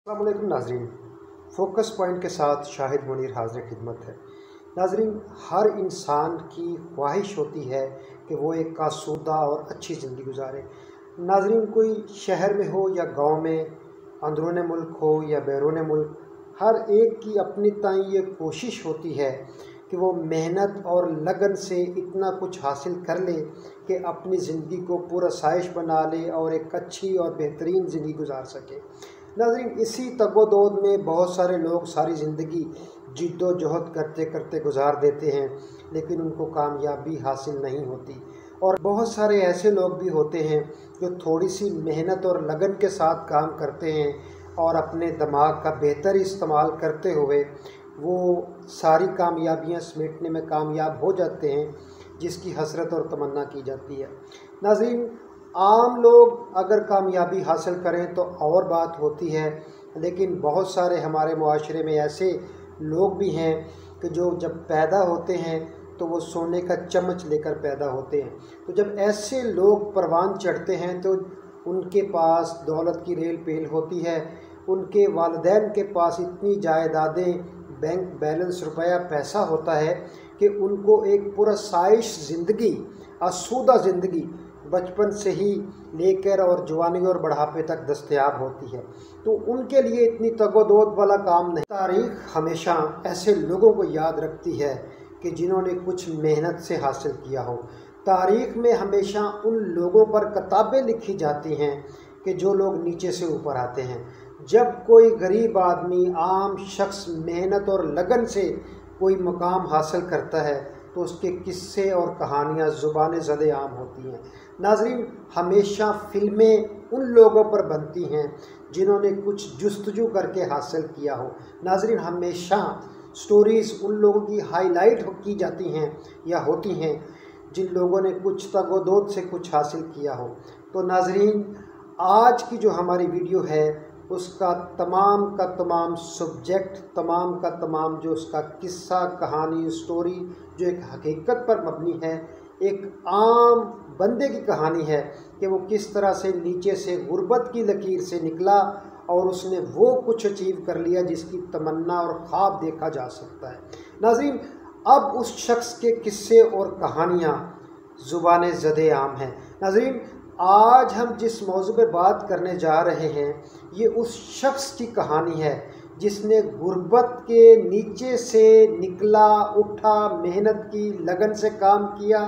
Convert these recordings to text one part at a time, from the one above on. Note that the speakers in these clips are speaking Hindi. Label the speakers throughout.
Speaker 1: अस्सलाम वालेकुम नाजरीन। फोकस पॉइंट के साथ शाहिद मुनीर हाजिर खिदमत है। नाजरीन, हर इंसान की ख्वाहिश होती है कि वो एक आसूदा और अच्छी ज़िंदगी गुजारे। नाजरीन, कोई शहर में हो या गांव में, अंदरून मुल्क हो या बैरून मुल्क, हर एक की अपनी ताईं ये कोशिश होती है कि वो मेहनत और लगन से इतना कुछ हासिल कर ले कि अपनी ज़िंदगी को पुरआसाइश बना ले और एक अच्छी और बेहतरीन ज़िंदगी गुजार सके। नाज़रीन, इसी तगोदौड़ में बहुत सारे लोग सारी ज़िंदगी जिद्दोजहद करते करते गुजार देते हैं, लेकिन उनको कामयाबी हासिल नहीं होती। और बहुत सारे ऐसे लोग भी होते हैं जो थोड़ी सी मेहनत और लगन के साथ काम करते हैं और अपने दिमाग का बेहतर इस्तेमाल करते हुए वो सारी कामयाबियां समेटने में कामयाब हो जाते हैं, जिसकी हसरत और तमन्ना की जाती है। नाज़रीन, आम लोग अगर कामयाबी हासिल करें तो और बात होती है, लेकिन बहुत सारे हमारे मुआशरे में ऐसे लोग भी हैं कि जो जब पैदा होते हैं तो वो सोने का चम्मच लेकर पैदा होते हैं। तो जब ऐसे लोग परवान चढ़ते हैं तो उनके पास दौलत की रेल पेल होती है, उनके वालिदैन के पास इतनी जायदादें, बैंक बैलेंस, रुपया पैसा होता है कि उनको एक पुरआसाइश ज़िंदगी, आसूदा ज़िंदगी बचपन से ही लेकर और जवानी और बुढ़ापे तक दस्तयाब होती है। तो उनके लिए इतनी तगोदौड़ वाला काम नहीं। तारीख़ हमेशा ऐसे लोगों को याद रखती है कि जिन्होंने कुछ मेहनत से हासिल किया हो। तारीख़ में हमेशा उन लोगों पर किताबें लिखी जाती हैं कि जो लोग नीचे से ऊपर आते हैं। जब कोई गरीब आदमी, आम शख्स मेहनत और लगन से कोई मकाम हासिल करता है तो उसके किस्से और कहानियाँ ज़ुबान ज़दे आम होती हैं। नाज़रीन, हमेशा फ़िल्में उन लोगों पर बनती हैं जिन्होंने कुछ जुस्तजू करके हासिल किया हो। नाज़रीन, हमेशा स्टोरीज़ उन लोगों की हाईलाइट की जाती हैं या होती हैं जिन लोगों ने कुछ तगोदौड़ से कुछ हासिल किया हो। तो नाज़रीन, आज की जो हमारी वीडियो है उसका तमाम का तमाम सब्जेक्ट, तमाम का तमाम जो उसका किस्सा, कहानी, स्टोरी जो एक हकीकत पर मबनी है, एक आम बंदे की कहानी है कि वो किस तरह से नीचे से गुर्बत की लकीर से निकला और उसने वो कुछ अचीव कर लिया जिसकी तमन्ना और ख्वाब देखा जा सकता है। नाज़रीन, अब उस शख्स के किस्से और कहानियाँ ज़ुबान ज़दे आम हैं। नाज़रीन, आज हम जिस मौजू पे बात करने जा रहे हैं ये उस शख्स की कहानी है जिसने गुर्बत के नीचे से निकला, उठा, मेहनत की, लगन से काम किया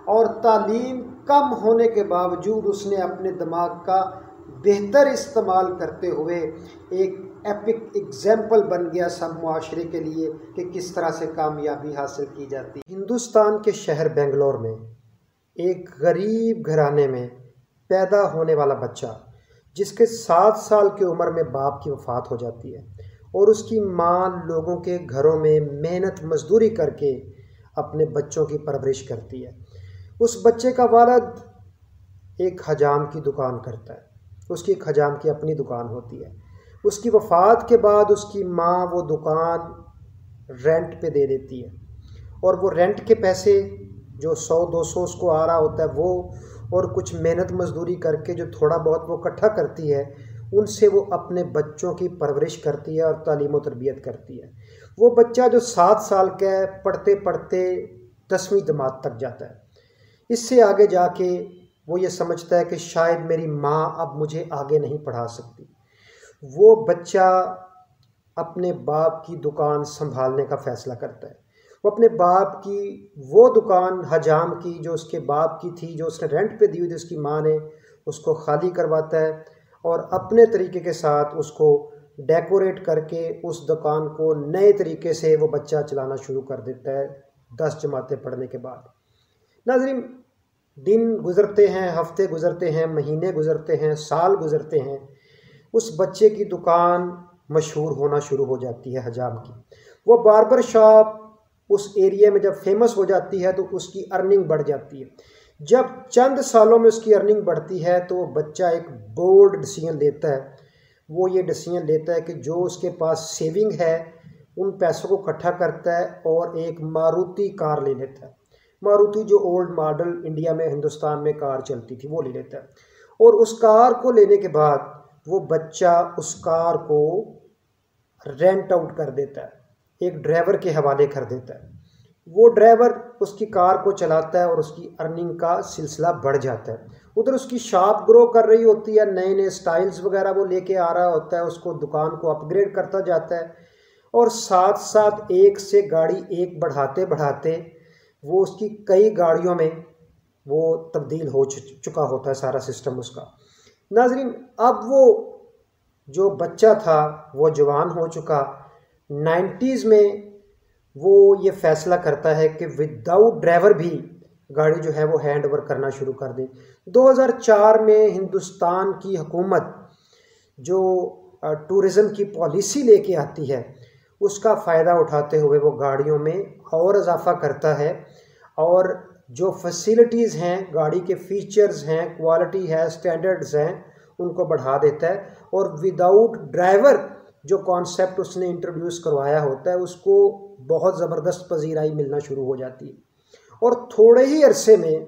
Speaker 1: और तालीम कम होने के बावजूद उसने अपने दिमाग का बेहतर इस्तेमाल करते हुए एक एपिक एग्जाम्पल बन गया सब मुआशरे के लिए कि किस तरह से कामयाबी हासिल की जाती है। हिंदुस्तान के शहर बेंगलोर में एक गरीब घराने में पैदा होने वाला बच्चा, जिसके 7 साल की उम्र में बाप की वफ़ात हो जाती है और उसकी माँ लोगों के घरों में मेहनत मजदूरी करके अपने बच्चों की परवरिश करती है। उस बच्चे का वालिद एक हजाम की दुकान करता है, उसकी एक हजाम की अपनी दुकान होती है। उसकी वफ़ात के बाद उसकी माँ वो दुकान रेंट पे दे देती है और वो रेंट के पैसे जो 100-200 उसको आ रहा होता है वो और कुछ मेहनत मजदूरी करके जो थोड़ा बहुत वो इकट्ठा करती है, उनसे वो अपने बच्चों की परवरिश करती है और तालीम और तरबियत करती है। वो बच्चा जो 7 साल का है, पढ़ते पढ़ते 10वीं जमात तक जाता है। इससे आगे जाके वो ये समझता है कि शायद मेरी माँ अब मुझे आगे नहीं पढ़ा सकती। वो बच्चा अपने बाप की दुकान संभालने का फ़ैसला करता है। वो अपने बाप की वो दुकान हजाम की जो उसके बाप की थी, जो उसने रेंट पे दी हुई थी उसकी माँ ने, उसको खाली करवाता है और अपने तरीके के साथ उसको डेकोरेट करके उस दुकान को नए तरीके से वो बच्चा चलाना शुरू कर देता है 10 जमातें पढ़ने के बाद। नाज़रीन, दिन गुज़रते हैं, हफ्ते गुज़रते हैं, महीने गुज़रते हैं, साल गुज़रते हैं। उस बच्चे की दुकान मशहूर होना शुरू हो जाती है हजाम की। वो बार्बर शॉप उस एरिया में जब फेमस हो जाती है तो उसकी अर्निंग बढ़ जाती है। जब चंद सालों में उसकी अर्निंग बढ़ती है तो वो बच्चा एक बोल्ड डिसीजन लेता है। वो ये डिसीजन लेता है कि जो उसके पास सेविंग है उन पैसों को इकट्ठा करता है और एक मारुति कार ले लेता है। मारुति जो ओल्ड मॉडल इंडिया में, हिंदुस्तान में कार चलती थी, वो ले लेता है और उस कार को लेने के बाद वो बच्चा उस कार को रेंट आउट कर देता है, एक ड्राइवर के हवाले कर देता है। वो ड्राइवर उसकी कार को चलाता है और उसकी अर्निंग का सिलसिला बढ़ जाता है। उधर उसकी शॉप ग्रो कर रही होती है, नए नए स्टाइल्स वगैरह वो लेके आ रहा होता है, उसको दुकान को अपग्रेड करता जाता है और साथ साथ एक से गाड़ी एक बढ़ाते बढ़ाते वो उसकी कई गाड़ियों में वो तब्दील हो चुका होता है सारा सिस्टम उसका। नाजरीन, अब वो जो बच्चा था वो जवान हो चुका। 90s में वो ये फ़ैसला करता है कि विदाउट ड्राइवर भी गाड़ी जो है वो हैंड ओवर करना शुरू कर दे। 2004 में हिंदुस्तान की हुकूमत जो टूरिज़म की पॉलिसी लेके आती है उसका फ़ायदा उठाते हुए वो गाड़ियों में और इजाफ़ा करता है और जो फैसिलिटीज़ हैं, गाड़ी के फ़ीचर्स हैं, क्वालिटी है, स्टैंडर्ड्स हैं, उनको बढ़ा देता है। और विदाउट ड्राइवर जो कॉन्सेप्ट उसने इंट्रोड्यूस करवाया होता है उसको बहुत ज़बरदस्त पजीराई मिलना शुरू हो जाती है और थोड़े ही अरसे में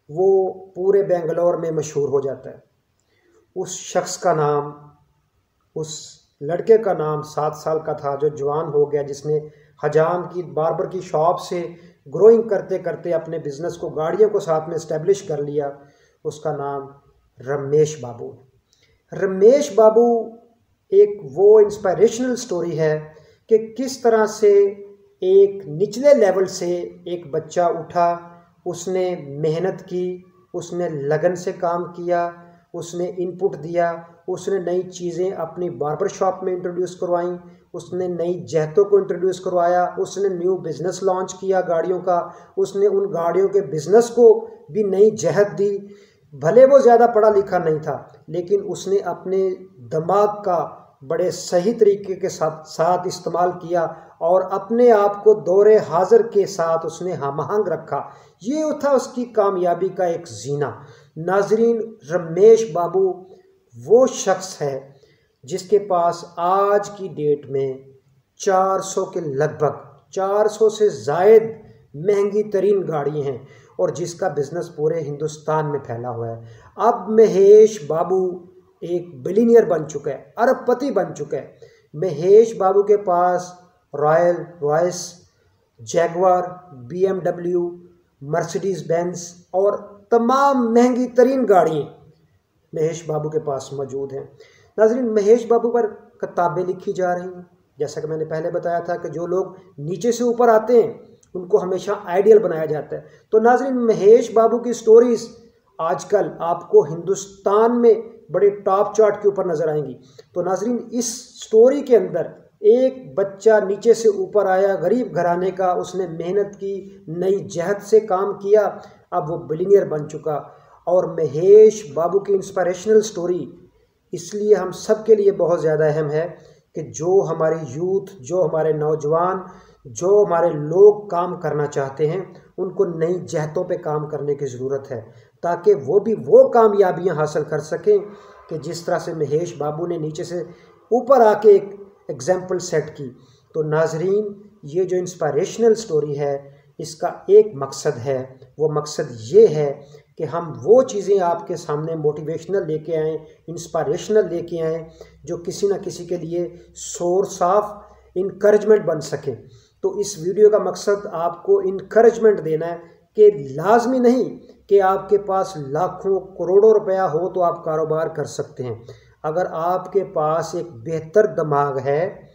Speaker 1: वो पूरे बेंगलोर में मशहूर हो जाता है। उस शख्स का नाम, उस लड़के का नाम 7 साल का था जो जवान हो गया, जिसने हजाम की बार्बर की शॉप से ग्रोइंग करते करते अपने बिज़नेस को, गाड़ियों को साथ में इस्टेब्लिश कर लिया। उसका नाम रमेश बाबू। रमेश बाबू एक वो इंस्पायरेशनल स्टोरी है कि किस तरह से एक निचले लेवल से एक बच्चा उठा, उसने मेहनत की, उसने लगन से काम किया, उसने इनपुट दिया, उसने नई चीज़ें अपनी बार्बर शॉप में इंट्रोड्यूस करवाईं, उसने नई जहतों को इंट्रोड्यूस करवाया, उसने न्यू बिज़नेस लॉन्च किया गाड़ियों का, उसने उन गाड़ियों के बिज़नेस को भी नई जहत दी। भले वो ज़्यादा पढ़ा लिखा नहीं था लेकिन उसने अपने दिमाग का बड़े सही तरीके के साथ इस्तेमाल किया और अपने आप को दौरे हाजिर के साथ उसने हमआहंग रखा। ये था उसकी कामयाबी का एक जीना। नाजरीन, रमेश बाबू वो शख्स है जिसके पास आज की डेट में 400 के लगभग 400 से ज़ायद महंगी तरीन गाड़ी हैं और जिसका बिज़नेस पूरे हिंदुस्तान में फैला हुआ है। अब महेश बाबू एक बिलियनियर बन चुका है, अरबपति बन चुका है। महेश बाबू के पास royal Royce, Jaguar, BMW, Mercedes Benz और तमाम महंगी तरीन गाड़ियाँ महेश बाबू के पास मौजूद हैं। नाज़रीन, महेश बाबू पर किताबें लिखी जा रही हैं। जैसा कि मैंने पहले बताया था कि जो लोग नीचे से ऊपर आते हैं उनको हमेशा आइडियल बनाया जाता है। तो नाज़रीन, महेश बाबू की स्टोरीज़ आजकल आपको हिंदुस्तान में बड़े टॉप चार्ट के ऊपर नज़र आएंगी। तो नाज़रीन, इस स्टोरी के अंदर एक बच्चा नीचे से ऊपर आया, गरीब घराने का, उसने मेहनत की, नई जहत से काम किया, अब वो बिलियनियर बन चुका। और महेश बाबू की इंस्पिरेशनल स्टोरी इसलिए हम सब के लिए बहुत ज़्यादा अहम है कि जो हमारी यूथ, जो हमारे नौजवान, जो हमारे लोग काम करना चाहते हैं उनको नई जहतों पे काम करने की ज़रूरत है ताकि वो भी वो कामयाबियां हासिल कर सकें कि जिस तरह से महेश बाबू ने नीचे से ऊपर आके एक एग्जाम्पल सेट की। तो नाजरीन, ये जो इंस्पिरेशनल स्टोरी है इसका एक मकसद है, वो मकसद ये है कि हम वो चीज़ें आपके सामने मोटिवेशनल लेके आएँ, इंस्पिरेशनल लेके आएँ जो किसी न किसी के लिए सोर्स ऑफ इनकरेजमेंट बन सके। तो इस वीडियो का मकसद आपको इनकरेजमेंट देना है कि लाजमी नहीं कि आपके पास लाखों करोड़ों रुपया हो तो आप कारोबार कर सकते हैं। अगर आपके पास एक बेहतर दिमाग है,